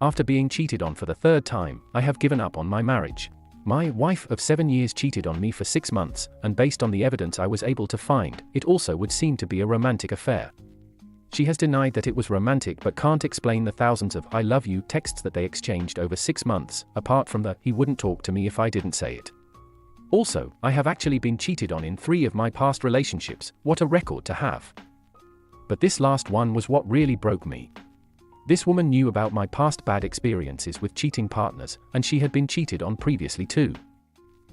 After being cheated on for the third time, I have given up on my marriage. My wife of 7 years cheated on me for 6 months, and based on the evidence I was able to find, it also would seem to be a romantic affair. She has denied that it was romantic but can't explain the thousands of "I love you" texts that they exchanged over 6 months, apart from the "he wouldn't talk to me if I didn't say it." Also, I have actually been cheated on in 3 of my past relationships. What a record to have. But this last one was what really broke me. This woman knew about my past bad experiences with cheating partners, and she had been cheated on previously too.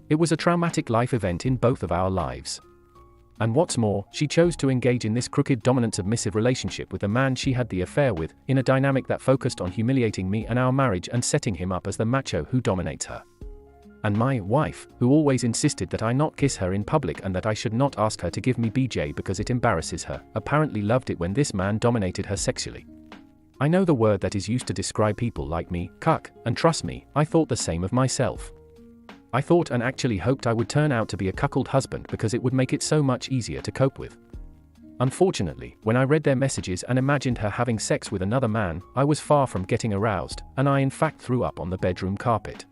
It was a traumatic life event in both of our lives. And what's more, she chose to engage in this crooked dominant submissive relationship with the man she had the affair with, in a dynamic that focused on humiliating me and our marriage and setting him up as the macho who dominates her. And my wife, who always insisted that I not kiss her in public and that I should not ask her to give me BJ because it embarrasses her, apparently loved it when this man dominated her sexually. I know the word that is used to describe people like me, cuck, and trust me, I thought the same of myself. I thought and actually hoped I would turn out to be a cuckold husband because it would make it so much easier to cope with. Unfortunately, when I read their messages and imagined her having sex with another man, I was far from getting aroused, and I in fact threw up on the bedroom carpet.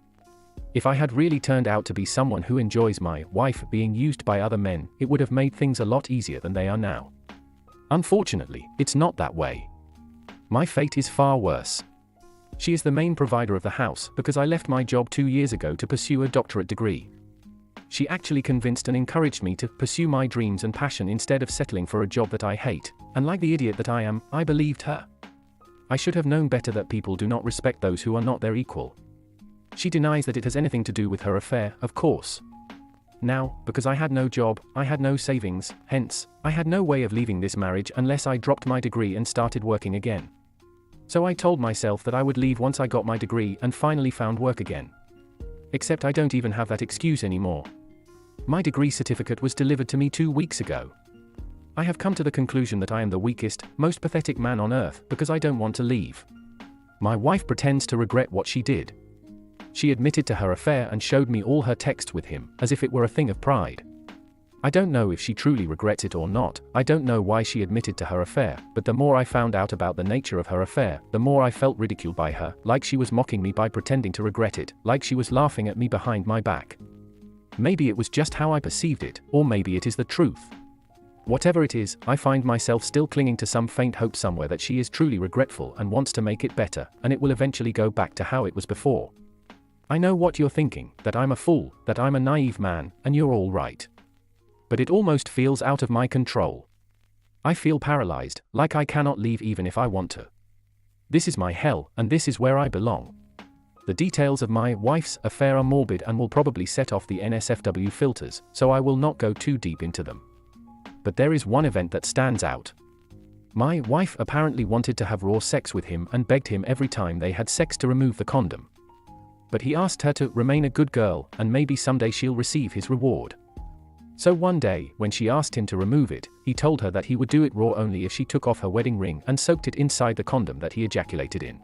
If I had really turned out to be someone who enjoys my wife being used by other men, it would have made things a lot easier than they are now. Unfortunately, it's not that way. My fate is far worse. She is the main provider of the house because I left my job 2 years ago to pursue a doctorate degree. She actually convinced and encouraged me to pursue my dreams and passion instead of settling for a job that I hate, and like the idiot that I am, I believed her. I should have known better that people do not respect those who are not their equal. She denies that it has anything to do with her affair, of course. Now, because I had no job, I had no savings, hence, I had no way of leaving this marriage unless I dropped my degree and started working again. So I told myself that I would leave once I got my degree and finally found work again. Except I don't even have that excuse anymore. My degree certificate was delivered to me 2 weeks ago. I have come to the conclusion that I am the weakest, most pathetic man on earth because I don't want to leave. My wife pretends to regret what she did. She admitted to her affair and showed me all her texts with him, as if it were a thing of pride. I don't know if she truly regrets it or not. I don't know why she admitted to her affair, but the more I found out about the nature of her affair, the more I felt ridiculed by her, like she was mocking me by pretending to regret it, like she was laughing at me behind my back. Maybe it was just how I perceived it, or maybe it is the truth. Whatever it is, I find myself still clinging to some faint hope somewhere that she is truly regretful and wants to make it better, and it will eventually go back to how it was before. I know what you're thinking, that I'm a fool, that I'm a naive man, and you're all right. But it almost feels out of my control. I feel paralyzed, like I cannot leave even if I want to. This is my hell, and this is where I belong. The details of my wife's affair are morbid and will probably set off the NSFW filters, so I will not go too deep into them. But there is one event that stands out. My wife apparently wanted to have raw sex with him and begged him every time they had sex to remove the condom. But he asked her to remain a good girl, and maybe someday she'll receive his reward. So one day, when she asked him to remove it, he told her that he would do it raw only if she took off her wedding ring and soaked it inside the condom that he ejaculated in.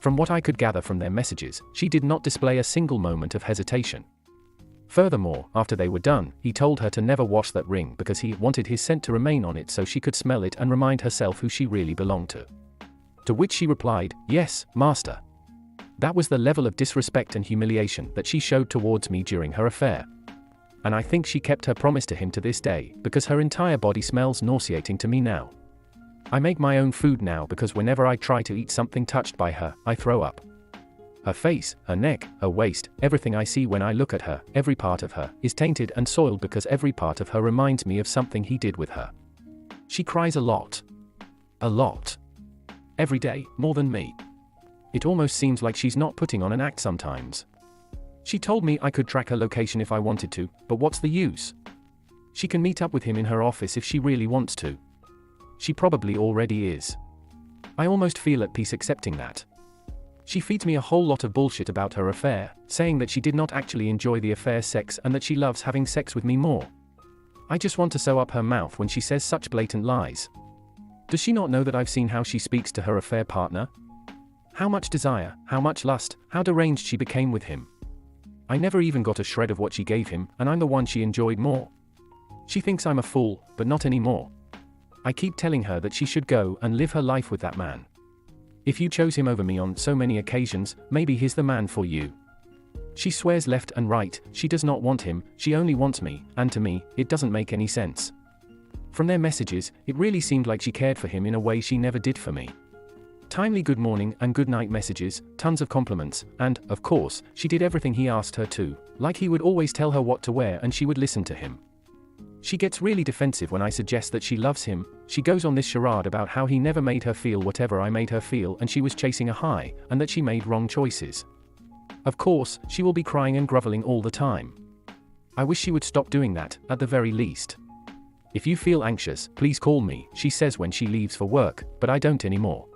From what I could gather from their messages, she did not display a single moment of hesitation. Furthermore, after they were done, he told her to never wash that ring because he wanted his scent to remain on it so she could smell it and remind herself who she really belonged to. To which she replied, "Yes, master." That was the level of disrespect and humiliation that she showed towards me during her affair. And I think she kept her promise to him to this day, because her entire body smells nauseating to me now. I make my own food now because whenever I try to eat something touched by her, I throw up. Her face, her neck, her waist, everything I see when I look at her, every part of her, is tainted and soiled because every part of her reminds me of something he did with her. She cries a lot. A lot. Every day, more than me. It almost seems like she's not putting on an act sometimes. She told me I could track her location if I wanted to, but what's the use? She can meet up with him in her office if she really wants to. She probably already is. I almost feel at peace accepting that. She feeds me a whole lot of bullshit about her affair, saying that she did not actually enjoy the affair sex and that she loves having sex with me more. I just want to sew up her mouth when she says such blatant lies. Does she not know that I've seen how she speaks to her affair partner? How much desire, how much lust, how deranged she became with him. I never even got a shred of what she gave him, and I'm the one she enjoyed more. She thinks I'm a fool, but not anymore. I keep telling her that she should go and live her life with that man. If you chose him over me on so many occasions, maybe he's the man for you. She swears left and right, she does not want him, she only wants me, and to me, it doesn't make any sense. From their messages, it really seemed like she cared for him in a way she never did for me. Timely good morning and good night messages, tons of compliments, and, of course, she did everything he asked her to, like he would always tell her what to wear and she would listen to him. She gets really defensive when I suggest that she loves him. She goes on this charade about how he never made her feel whatever I made her feel and she was chasing a high, and that she made wrong choices. Of course, she will be crying and groveling all the time. I wish she would stop doing that, at the very least. If you feel anxious, please call me, she says when she leaves for work, but I don't anymore.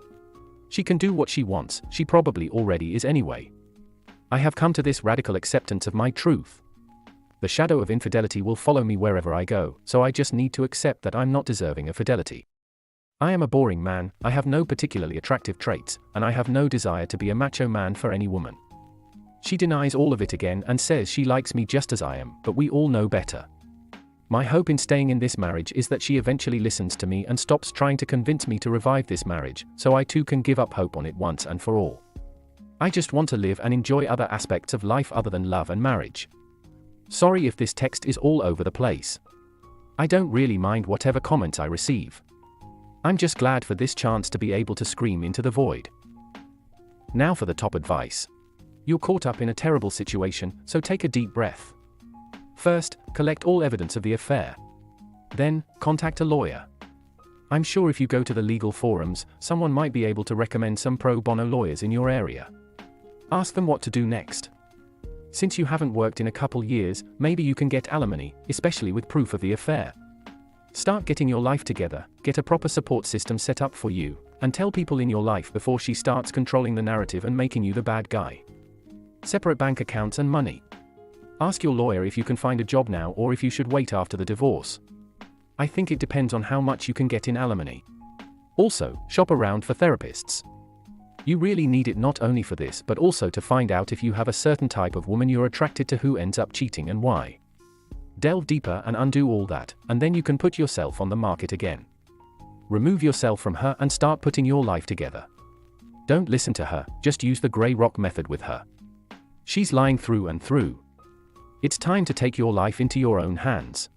She can do what she wants, she probably already is anyway. I have come to this radical acceptance of my truth. The shadow of infidelity will follow me wherever I go, so I just need to accept that I'm not deserving of fidelity. I am a boring man, I have no particularly attractive traits, and I have no desire to be a macho man for any woman. She denies all of it again and says she likes me just as I am, but we all know better. My hope in staying in this marriage is that she eventually listens to me and stops trying to convince me to revive this marriage, so I too can give up hope on it once and for all. I just want to live and enjoy other aspects of life other than love and marriage. Sorry if this text is all over the place. I don't really mind whatever comments I receive. I'm just glad for this chance to be able to scream into the void. Now for the top advice. You're caught up in a terrible situation, so take a deep breath. First, collect all evidence of the affair. Then, contact a lawyer. I'm sure if you go to the legal forums, someone might be able to recommend some pro bono lawyers in your area. Ask them what to do next. Since you haven't worked in a couple years, maybe you can get alimony, especially with proof of the affair. Start getting your life together, get a proper support system set up for you, and tell people in your life before she starts controlling the narrative and making you the bad guy. Separate bank accounts and money. Ask your lawyer if you can find a job now or if you should wait after the divorce. I think it depends on how much you can get in alimony. Also, shop around for therapists. You really need it not only for this but also to find out if you have a certain type of woman you're attracted to who ends up cheating and why. Delve deeper and undo all that, and then you can put yourself on the market again. Remove yourself from her and start putting your life together. Don't listen to her, just use the grey rock method with her. She's lying through and through. It's time to take your life into your own hands.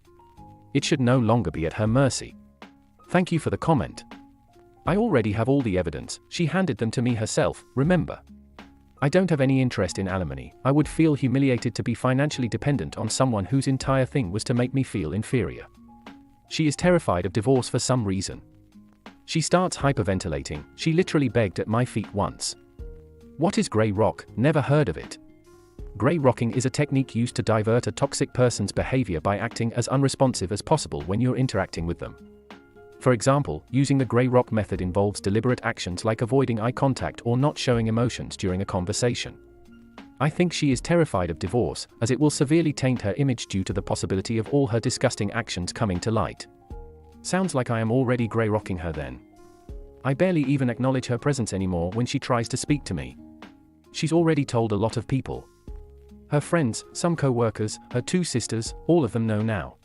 It should no longer be at her mercy. Thank you for the comment. I already have all the evidence, she handed them to me herself, remember. I don't have any interest in alimony, I would feel humiliated to be financially dependent on someone whose entire thing was to make me feel inferior. She is terrified of divorce for some reason. She starts hyperventilating, she literally begged at my feet once. What is grey rock? Never heard of it. Grey rocking is a technique used to divert a toxic person's behavior by acting as unresponsive as possible when you're interacting with them. For example, using the grey rock method involves deliberate actions like avoiding eye contact or not showing emotions during a conversation. I think she is terrified of divorce, as it will severely taint her image due to the possibility of all her disgusting actions coming to light. Sounds like I am already grey rocking her then. I barely even acknowledge her presence anymore when she tries to speak to me. She's already told a lot of people. Her friends, some co-workers, her 2 sisters, all of them know now.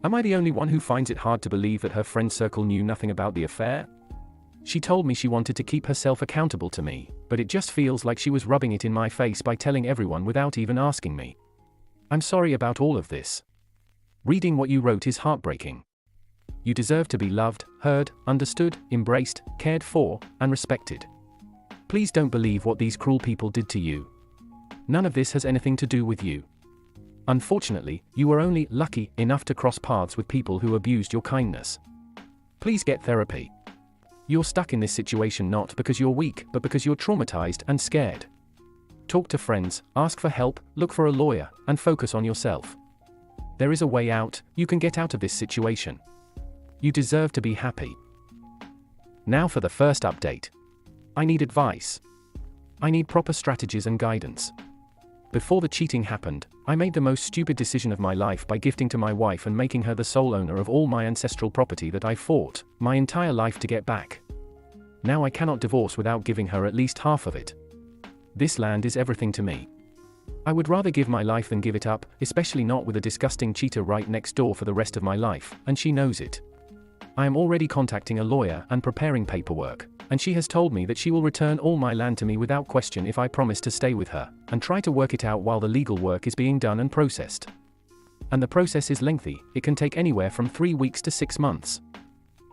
Am I the only one who finds it hard to believe that her friend circle knew nothing about the affair? She told me she wanted to keep herself accountable to me, but it just feels like she was rubbing it in my face by telling everyone without even asking me. I'm sorry about all of this. Reading what you wrote is heartbreaking. You deserve to be loved, heard, understood, embraced, cared for, and respected. Please don't believe what these cruel people did to you. None of this has anything to do with you. Unfortunately, you were only lucky enough to cross paths with people who abused your kindness. Please get therapy. You're stuck in this situation not because you're weak, but because you're traumatized and scared. Talk to friends, ask for help, look for a lawyer, and focus on yourself. There is a way out, you can get out of this situation. You deserve to be happy. Now for the first update. I need advice. I need proper strategies and guidance. Before the cheating happened, I made the most stupid decision of my life by gifting to my wife and making her the sole owner of all my ancestral property that I fought my entire life to get back. Now I cannot divorce without giving her at least half of it. This land is everything to me. I would rather give my life than give it up, especially not with a disgusting cheater right next door for the rest of my life, and she knows it. I am already contacting a lawyer and preparing paperwork, and she has told me that she will return all my land to me without question if I promise to stay with her, and try to work it out while the legal work is being done and processed. And the process is lengthy, it can take anywhere from 3 weeks to 6 months.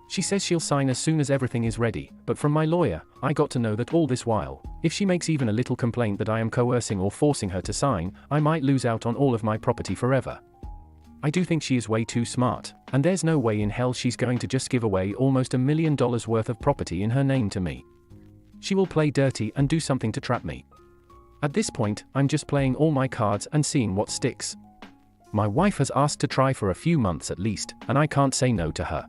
She says she'll sign as soon as everything is ready, but from my lawyer, I got to know that all this while, if she makes even a little complaint that I am coercing or forcing her to sign, I might lose out on all of my property forever. I do think she is way too smart, and there's no way in hell she's going to just give away almost $1 million worth of property in her name to me. She will play dirty and do something to trap me. At this point, I'm just playing all my cards and seeing what sticks. My wife has asked to try for a few months at least, and I can't say no to her.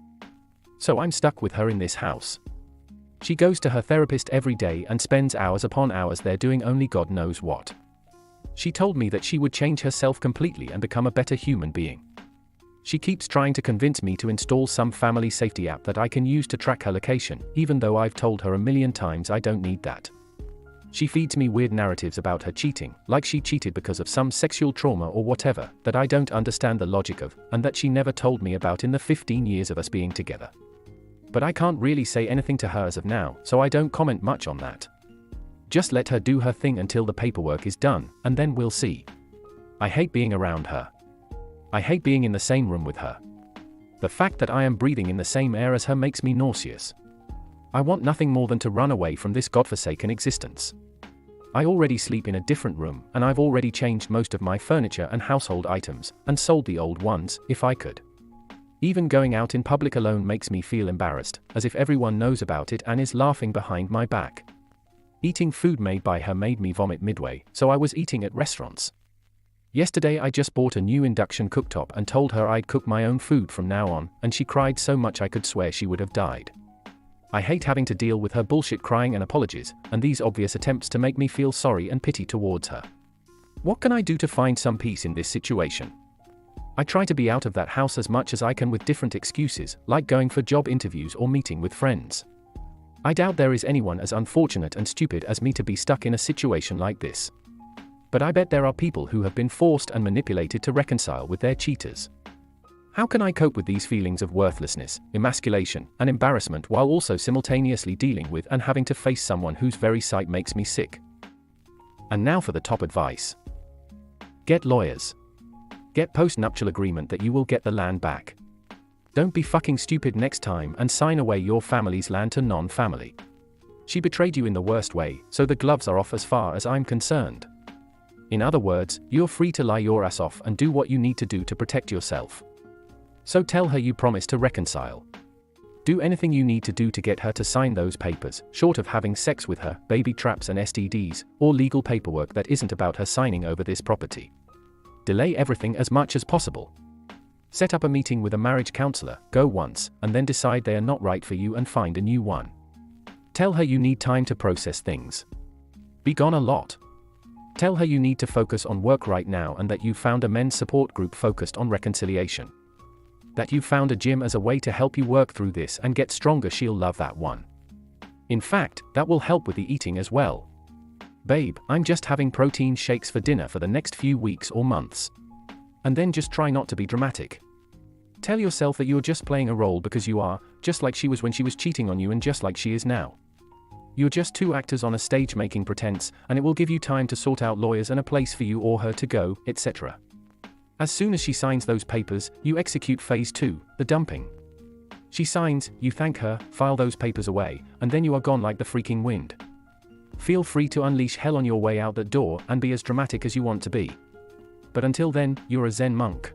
So I'm stuck with her in this house. She goes to her therapist every day and spends hours upon hours there doing only God knows what. She told me that she would change herself completely and become a better human being. She keeps trying to convince me to install some family safety app that I can use to track her location, even though I've told her a million times I don't need that. She feeds me weird narratives about her cheating, like she cheated because of some sexual trauma or whatever, that I don't understand the logic of, and that she never told me about in the 15 years of us being together. But I can't really say anything to her as of now, so I don't comment much on that. Just let her do her thing until the paperwork is done, and then we'll see. I hate being around her. I hate being in the same room with her. The fact that I am breathing in the same air as her makes me nauseous. I want nothing more than to run away from this godforsaken existence. I already sleep in a different room, and I've already changed most of my furniture and household items, and sold the old ones, if I could. Even going out in public alone makes me feel embarrassed, as if everyone knows about it and is laughing behind my back. Eating food made by her made me vomit midway, so I was eating at restaurants. Yesterday I just bought a new induction cooktop and told her I'd cook my own food from now on, and she cried so much I could swear she would have died. I hate having to deal with her bullshit crying and apologies, and these obvious attempts to make me feel sorry and pity towards her. What can I do to find some peace in this situation? I try to be out of that house as much as I can with different excuses, like going for job interviews or meeting with friends. I doubt there is anyone as unfortunate and stupid as me to be stuck in a situation like this. But I bet there are people who have been forced and manipulated to reconcile with their cheaters. How can I cope with these feelings of worthlessness, emasculation, and embarrassment while also simultaneously dealing with and having to face someone whose very sight makes me sick? And now for the top advice. Get lawyers. Get post-nuptial agreement that you will get the land back. Don't be fucking stupid next time and sign away your family's land to non-family. She betrayed you in the worst way, so the gloves are off as far as I'm concerned. In other words, you're free to lie your ass off and do what you need to do to protect yourself. So tell her you promise to reconcile. Do anything you need to do to get her to sign those papers, short of having sex with her, baby traps and STDs, or legal paperwork that isn't about her signing over this property. Delay everything as much as possible. Set up a meeting with a marriage counselor, go once, and then decide they are not right for you and find a new one. Tell her you need time to process things. Be gone a lot. Tell her you need to focus on work right now and that you found a men's support group focused on reconciliation. That you found a gym as a way to help you work through this and get stronger. She'll love that one. In fact, that will help with the eating as well. Babe, I'm just having protein shakes for dinner for the next few weeks or months. And then just try not to be dramatic. Tell yourself that you're just playing a role because you are, just like she was when she was cheating on you and just like she is now. You're just two actors on a stage making pretense, and it will give you time to sort out lawyers and a place for you or her to go, etc. As soon as she signs those papers, you execute phase 2, the dumping. She signs, you thank her, file those papers away, and then you are gone like the freaking wind. Feel free to unleash hell on your way out that door and be as dramatic as you want to be. But until then, you're a Zen monk.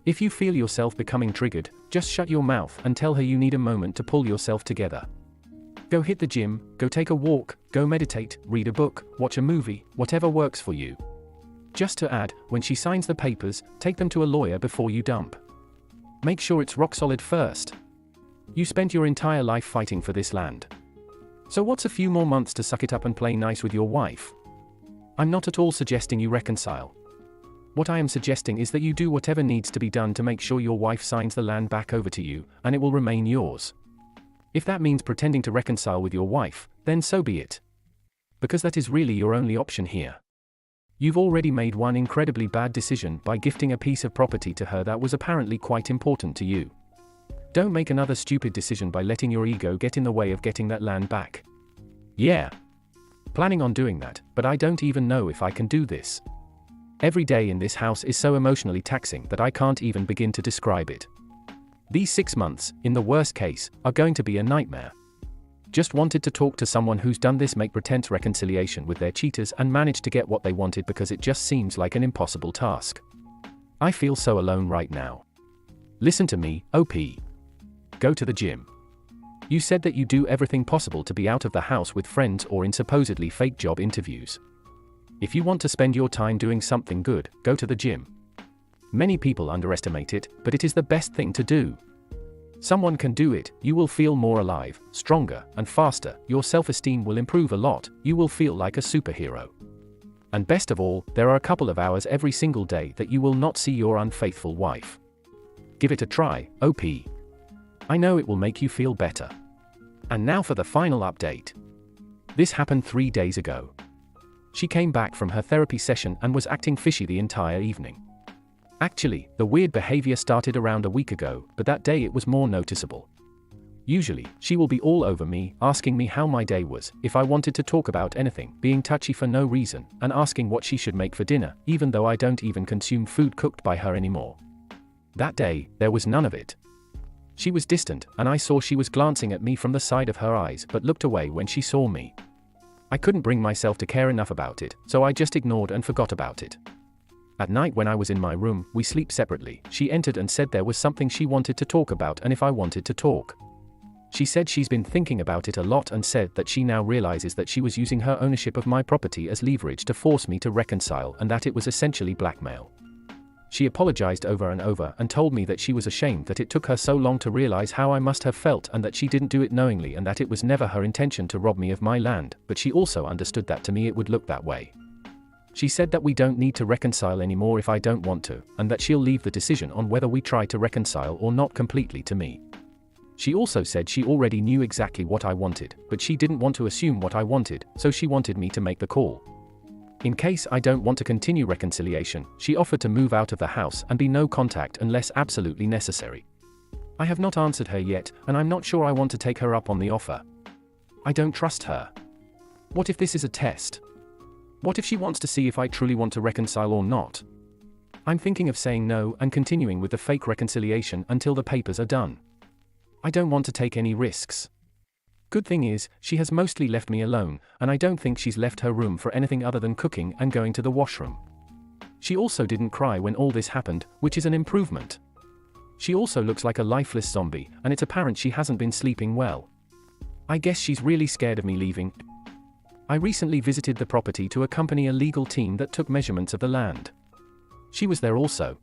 If you feel yourself becoming triggered, just shut your mouth and tell her you need a moment to pull yourself together. Go hit the gym, go take a walk, go meditate, read a book, watch a movie, whatever works for you. Just to add, when she signs the papers, take them to a lawyer before you dump. Make sure it's rock solid first. You spent your entire life fighting for this land. So what's a few more months to suck it up and play nice with your wife? I'm not at all suggesting you reconcile. What I am suggesting is that you do whatever needs to be done to make sure your wife signs the land back over to you, and it will remain yours. If that means pretending to reconcile with your wife, then so be it. Because that is really your only option here. You've already made one incredibly bad decision by gifting a piece of property to her that was apparently quite important to you. Don't make another stupid decision by letting your ego get in the way of getting that land back. Yeah. Planning on doing that, but I don't even know if I can do this. Every day in this house is so emotionally taxing that I can't even begin to describe it. These 6 months, in the worst case, are going to be a nightmare. Just wanted to talk to someone who's done this make pretense reconciliation with their cheaters and managed to get what they wanted because it just seems like an impossible task. I feel so alone right now. Listen to me, OP. Go to the gym. You said that you do everything possible to be out of the house with friends or in supposedly fake job interviews. If you want to spend your time doing something good, go to the gym. Many people underestimate it, but it is the best thing to do. Someone can do it, you will feel more alive, stronger, and faster, your self-esteem will improve a lot, you will feel like a superhero. And best of all, there are a couple of hours every single day that you will not see your unfaithful wife. Give it a try, OP. I know it will make you feel better. And now for the final update. This happened 3 days ago. She came back from her therapy session and was acting fishy the entire evening. Actually, the weird behavior started around a week ago, but that day it was more noticeable. Usually, she will be all over me, asking me how my day was, if I wanted to talk about anything, being touchy for no reason, and asking what she should make for dinner, even though I don't even consume food cooked by her anymore. That day, there was none of it. She was distant, and I saw she was glancing at me from the side of her eyes but looked away when she saw me. I couldn't bring myself to care enough about it, so I just ignored and forgot about it. At night when I was in my room, we sleep separately, she entered and said there was something she wanted to talk about and if I wanted to talk. She said she's been thinking about it a lot and said that she now realizes that she was using her ownership of my property as leverage to force me to reconcile and that it was essentially blackmail. She apologized over and over and told me that she was ashamed that it took her so long to realize how I must have felt and that she didn't do it knowingly and that it was never her intention to rob me of my land, but she also understood that to me it would look that way. She said that we don't need to reconcile anymore if I don't want to, and that she'll leave the decision on whether we try to reconcile or not completely to me. She also said she already knew exactly what I wanted, but she didn't want to assume what I wanted, so she wanted me to make the call. In case I don't want to continue reconciliation, she offered to move out of the house and be no contact unless absolutely necessary. I have not answered her yet, and I'm not sure I want to take her up on the offer. I don't trust her. What if this is a test? What if she wants to see if I truly want to reconcile or not? I'm thinking of saying no and continuing with the fake reconciliation until the papers are done. I don't want to take any risks. Good thing is, she has mostly left me alone, and I don't think she's left her room for anything other than cooking and going to the washroom. She also didn't cry when all this happened, which is an improvement. She also looks like a lifeless zombie, and it's apparent she hasn't been sleeping well. I guess she's really scared of me leaving. I recently visited the property to accompany a legal team that took measurements of the land. She was there also.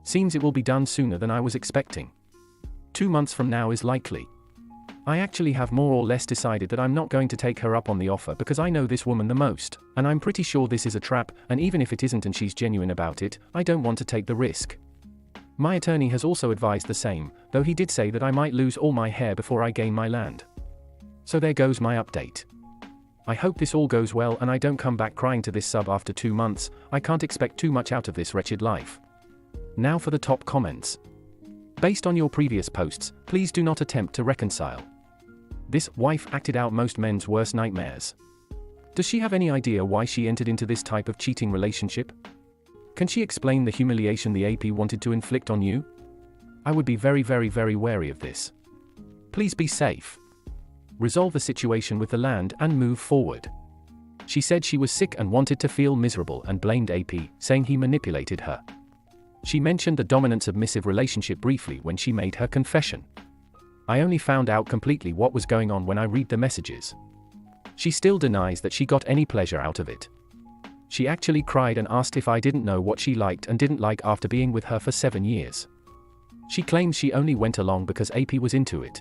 Seems it will be done sooner than I was expecting. 2 months from now is likely. I actually have more or less decided that I'm not going to take her up on the offer because I know this woman the most, and I'm pretty sure this is a trap, and even if it isn't and she's genuine about it, I don't want to take the risk. My attorney has also advised the same, though he did say that I might lose all my hair before I gain my land. So there goes my update. I hope this all goes well and I don't come back crying to this sub after 2 months. I can't expect too much out of this wretched life. Now for the top comments. Based on your previous posts, please do not attempt to reconcile. This wife acted out most men's worst nightmares. Does she have any idea why she entered into this type of cheating relationship? Can she explain the humiliation the AP wanted to inflict on you? I would be very wary of this. Please be safe. Resolve the situation with the land and move forward. She said she was sick and wanted to feel miserable and blamed AP, saying he manipulated her. She mentioned the dominant-submissive relationship briefly when she made her confession. I only found out completely what was going on when I read the messages. She still denies that she got any pleasure out of it. She actually cried and asked if I didn't know what she liked and didn't like after being with her for 7 years. She claims she only went along because AP was into it.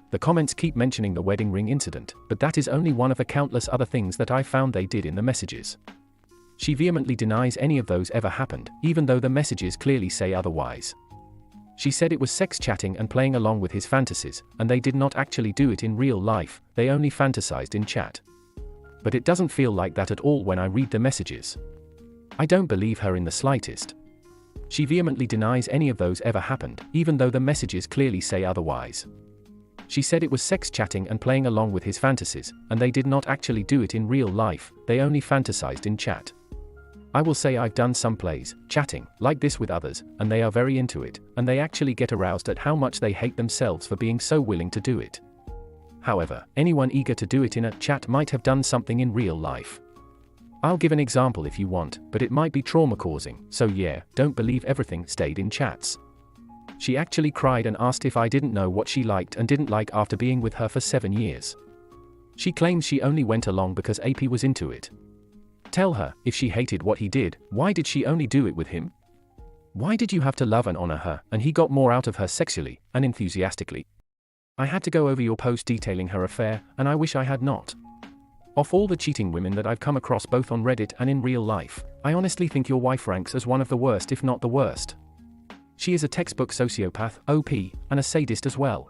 The comments keep mentioning the wedding ring incident, but that is only one of the countless other things that I found they did in the messages. She vehemently denies any of those ever happened, even though the messages clearly say otherwise. She said it was sex chatting and playing along with his fantasies, and they did not actually do it in real life, they only fantasized in chat. But it doesn't feel like that at all when I read the messages. I don't believe her in the slightest. She vehemently denies any of those ever happened, even though the messages clearly say otherwise. She said it was sex chatting and playing along with his fantasies, and they did not actually do it in real life, they only fantasized in chat. I will say I've done some plays, chatting, like this with others, and they are very into it, and they actually get aroused at how much they hate themselves for being so willing to do it. However, anyone eager to do it in a chat might have done something in real life. I'll give an example if you want, but it might be trauma-causing, so yeah, don't believe everything stayed in chats. She actually cried and asked if I didn't know what she liked and didn't like after being with her for 7 years. She claims she only went along because AP was into it. Tell her, if she hated what he did, why did she only do it with him? Why did you have to love and honor her, and he got more out of her sexually and enthusiastically? I had to go over your post detailing her affair, and I wish I had not. Of all the cheating women that I've come across both on Reddit and in real life, I honestly think your wife ranks as one of the worst if not the worst. She is a textbook sociopath, OP, and a sadist as well.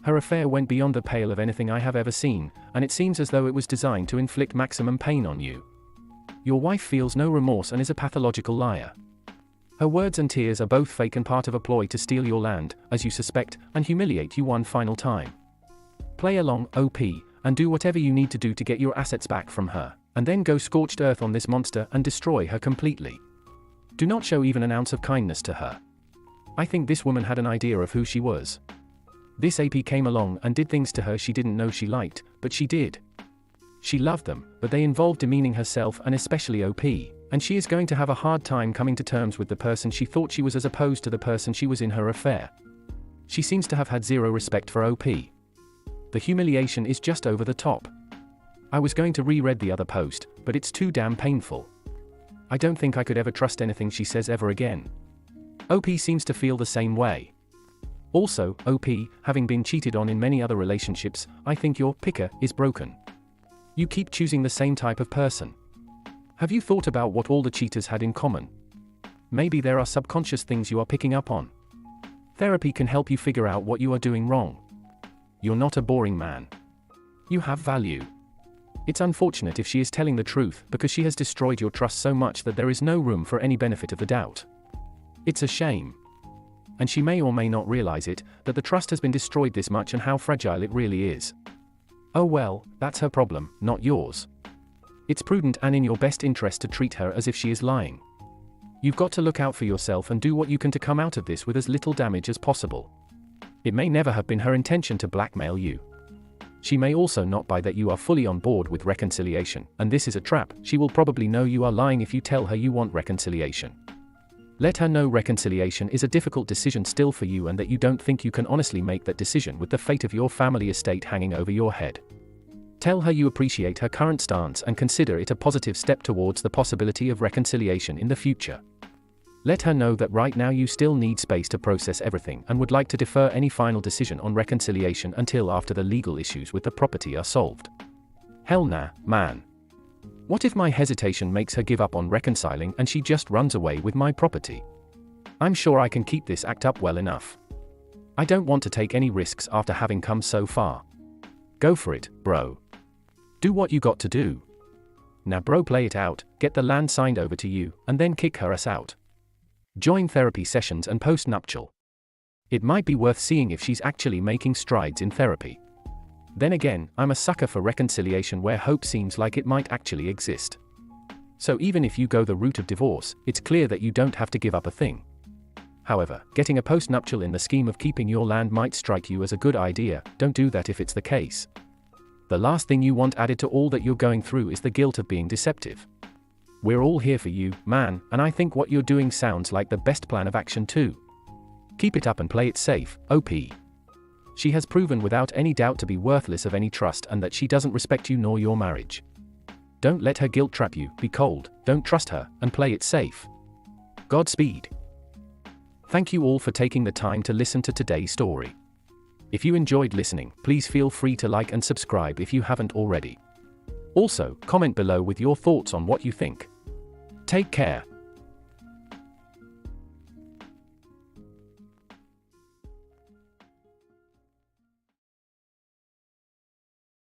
Her affair went beyond the pale of anything I have ever seen, and it seems as though it was designed to inflict maximum pain on you. Your wife feels no remorse and is a pathological liar. Her words and tears are both fake and part of a ploy to steal your land, as you suspect, and humiliate you one final time. Play along, OP, and do whatever you need to do to get your assets back from her, and then go scorched earth on this monster and destroy her completely. Do not show even an ounce of kindness to her. I think this woman had an idea of who she was. This AP came along and did things to her she didn't know she liked, but she did. She loved them, but they involved demeaning herself and especially OP, and she is going to have a hard time coming to terms with the person she thought she was as opposed to the person she was in her affair. She seems to have had zero respect for OP. The humiliation is just over the top. I was going to reread the other post, but it's too damn painful. I don't think I could ever trust anything she says ever again. OP seems to feel the same way. Also, OP, having been cheated on in many other relationships, I think your picker is broken. You keep choosing the same type of person. Have you thought about what all the cheaters had in common? Maybe there are subconscious things you are picking up on. Therapy can help you figure out what you are doing wrong. You're not a boring man. You have value. It's unfortunate if she is telling the truth because she has destroyed your trust so much that there is no room for any benefit of the doubt. It's a shame. And she may or may not realize it, that the trust has been destroyed this much and how fragile it really is. Oh well, that's her problem, not yours. It's prudent and in your best interest to treat her as if she is lying. You've got to look out for yourself and do what you can to come out of this with as little damage as possible. It may never have been her intention to blackmail you. She may also not buy that you are fully on board with reconciliation, and this is a trap. She will probably know you are lying if you tell her you want reconciliation. Let her know reconciliation is a difficult decision still for you and that you don't think you can honestly make that decision with the fate of your family estate hanging over your head. Tell her you appreciate her current stance and consider it a positive step towards the possibility of reconciliation in the future. Let her know that right now you still need space to process everything and would like to defer any final decision on reconciliation until after the legal issues with the property are solved. Hell nah, man. What if my hesitation makes her give up on reconciling and she just runs away with my property? I'm sure I can keep this act up well enough. I don't want to take any risks after having come so far. Go for it, bro. Do what you got to do. Now bro, play it out, get the land signed over to you, and then kick her ass out. Join therapy sessions and post-nuptial. It might be worth seeing if she's actually making strides in therapy. Then again, I'm a sucker for reconciliation where hope seems like it might actually exist. So even if you go the route of divorce, it's clear that you don't have to give up a thing. However, getting a post-nuptial in the scheme of keeping your land might strike you as a good idea. Don't do that if it's the case. The last thing you want added to all that you're going through is the guilt of being deceptive. We're all here for you, man, and I think what you're doing sounds like the best plan of action too. Keep it up and play it safe, OP. She has proven without any doubt to be worthless of any trust and that she doesn't respect you nor your marriage. Don't let her guilt trap you, be cold, don't trust her, and play it safe. Godspeed. Thank you all for taking the time to listen to today's story. If you enjoyed listening, please feel free to like and subscribe if you haven't already. Also, comment below with your thoughts on what you think. Take care.